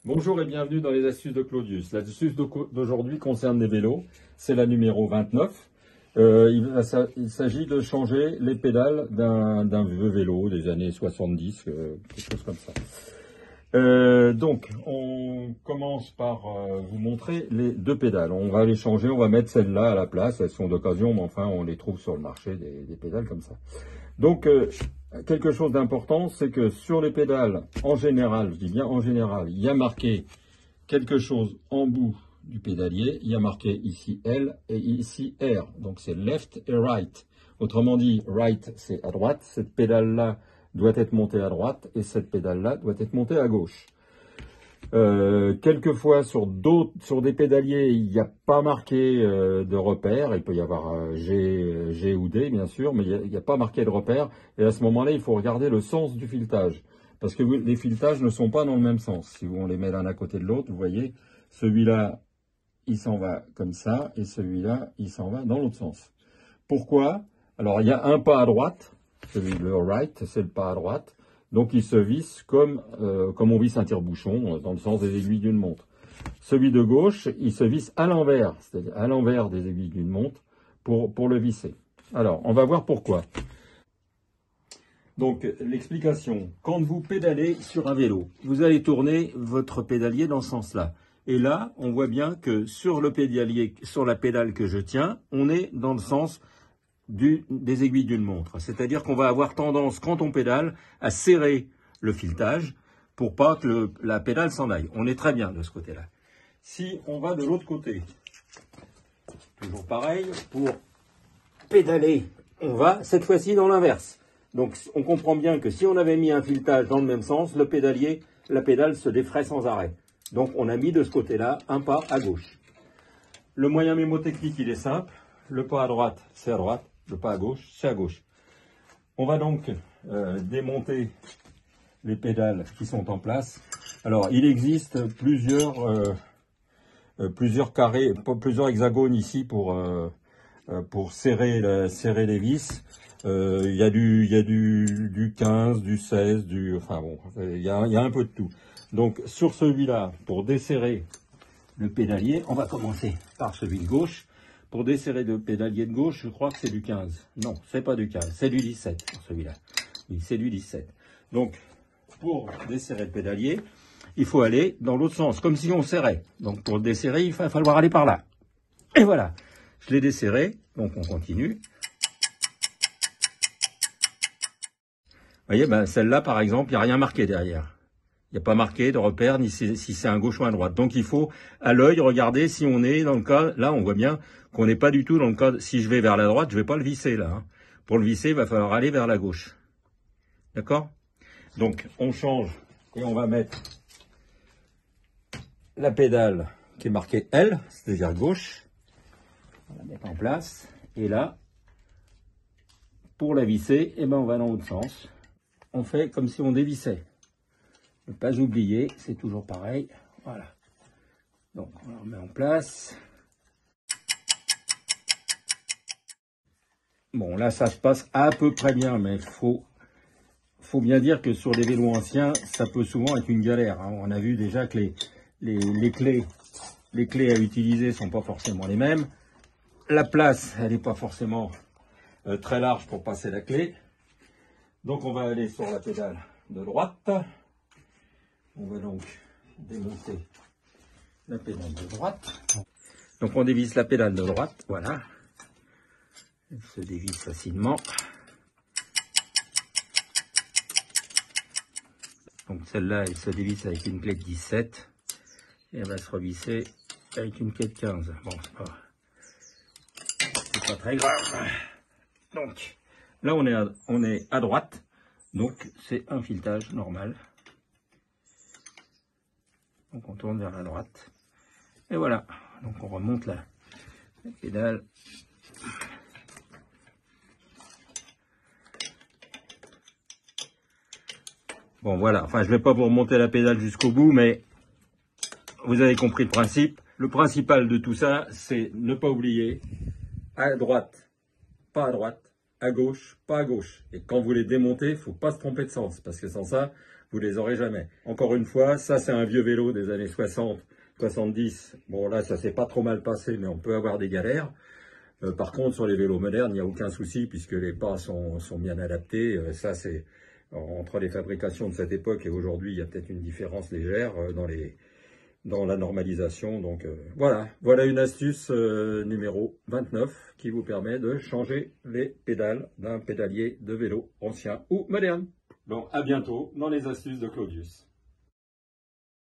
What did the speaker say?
Bonjour et bienvenue dans les astuces de Claudius. L'astuce d'aujourd'hui concerne les vélos. C'est la numéro 29. Il s'agit de changer les pédales d'un vieux vélo des années 70, quelque chose comme ça. Donc, on commence par vous montrer les deux pédales. On va les changer, on va mettre celles-là à la place. Elles sont d'occasion, mais enfin, on les trouve sur le marché, des pédales comme ça. Donc, quelque chose d'important, c'est que sur les pédales, en général, je dis bien en général, il y a marqué quelque chose en bout du pédalier. Il y a marqué ici L et ici R. Donc, c'est left et right. Autrement dit, right, c'est à droite. Cette pédale-là doit être montée à droite et cette pédale-là doit être montée à gauche. Quelquefois sur des pédaliers, il n'y a pas marqué de repère. Il peut y avoir G ou D bien sûr, mais il n'y a pas marqué de repère. Et à ce moment-là, il faut regarder le sens du filetage. Parce que les filetages ne sont pas dans le même sens. Si on les met l'un à côté de l'autre, vous voyez, celui-là, il s'en va comme ça, et celui-là, il s'en va dans l'autre sens. Pourquoi? Alors, il y a un pas à droite, le right, c'est le pas à droite. Donc, il se visse comme on visse un tire-bouchon, dans le sens des aiguilles d'une montre. Celui de gauche, il se visse à l'envers, c'est-à-dire à l'envers des aiguilles d'une montre, pour le visser. Alors, on va voir pourquoi. Donc, l'explication. Quand vous pédalez sur un vélo, vous allez tourner votre pédalier dans ce sens-là. Et là, on voit bien que sur le pédalier, sur la pédale que je tiens, on est dans le sens des aiguilles d'une montre. C'est-à-dire qu'on va avoir tendance, quand on pédale, à serrer le filetage pour pas que la pédale s'en aille. On est très bien de ce côté-là. Si on va de l'autre côté, toujours pareil, pour pédaler, on va cette fois-ci dans l'inverse. Donc on comprend bien que si on avait mis un filetage dans le même sens, la pédale se défraie sans arrêt. Donc on a mis de ce côté-là un pas à gauche. Le moyen mémotechnique, il est simple. Le pas à droite, c'est à droite. Le pas à gauche, c'est à gauche. On va donc démonter les pédales qui sont en place. Alors, il existe plusieurs carrés, plusieurs hexagones ici pour serrer les vis. Il y a du 15, du 16, enfin bon, il y a un peu de tout. Donc, sur celui-là, pour desserrer le pédalier, on va commencer par celui de gauche. Pour desserrer le pédalier de gauche, je crois que c'est du 15. Non, c'est pas du 15, c'est du 17 pour celui-là. Oui, c'est du 17. Donc, pour desserrer le pédalier, il faut aller dans l'autre sens, comme si on serrait. Donc, pour le desserrer, il va falloir aller par là. Et voilà, je l'ai desserré, donc on continue. Vous voyez, ben, celle-là, par exemple, il n'y a rien marqué derrière. Il n'y a pas marqué de repère, ni si c'est un gauche ou un droite. Donc, il faut, à l'œil, regarder si on est dans le cas, là, on voit bien qu'on n'est pas du tout dans le cas, si je vais vers la droite, je ne vais pas le visser, là. Hein. Pour le visser, il va falloir aller vers la gauche. D'accord? Donc, on change et on va mettre la pédale qui est marquée L, c'est-à-dire gauche. On va la mettre en place. Et là, pour la visser, eh ben, on va dans l'autre sens. On fait comme si on dévissait. Ne pas oublier, c'est toujours pareil. Voilà. Donc, on la remet en place. Bon, là, ça se passe à peu près bien, mais faut bien dire que sur les vélos anciens, ça peut souvent être une galère. Hein. On a vu déjà que les clés à utiliser sont pas forcément les mêmes. La place, elle n'est pas forcément très large pour passer la clé. Donc, on va aller sur la pédale de droite. On va donc démonter la pédale de droite. Donc on dévisse la pédale de droite, voilà. Elle se dévisse facilement. Donc celle-là, elle se dévisse avec une clé de 17. Et elle va se revisser avec une clé de 15. Bon, c'est pas très grave. Donc là, on est à droite. Donc c'est un filetage normal. Donc on tourne vers la droite. Et voilà. Donc on remonte la pédale. Bon voilà. Enfin je ne vais pas vous remonter la pédale jusqu'au bout, mais vous avez compris le principe. Le principal de tout ça, c'est ne pas oublier à droite, pas à droite, à gauche, pas à gauche. Et quand vous les démontez, il ne faut pas se tromper de sens, parce que sans ça, vous les aurez jamais. Encore une fois, ça c'est un vieux vélo des années 60, 70. Bon là, ça s'est pas trop mal passé, mais on peut avoir des galères. Par contre, sur les vélos modernes, il n'y a aucun souci, puisque les pas sont bien adaptés. Ça, c'est entre les fabrications de cette époque et aujourd'hui, il y a peut-être une différence légère dans la normalisation. Donc voilà une astuce numéro 29 qui vous permet de changer les pédales d'un pédalier de vélo ancien ou moderne. Bon, à bientôt dans les astuces de Claudius.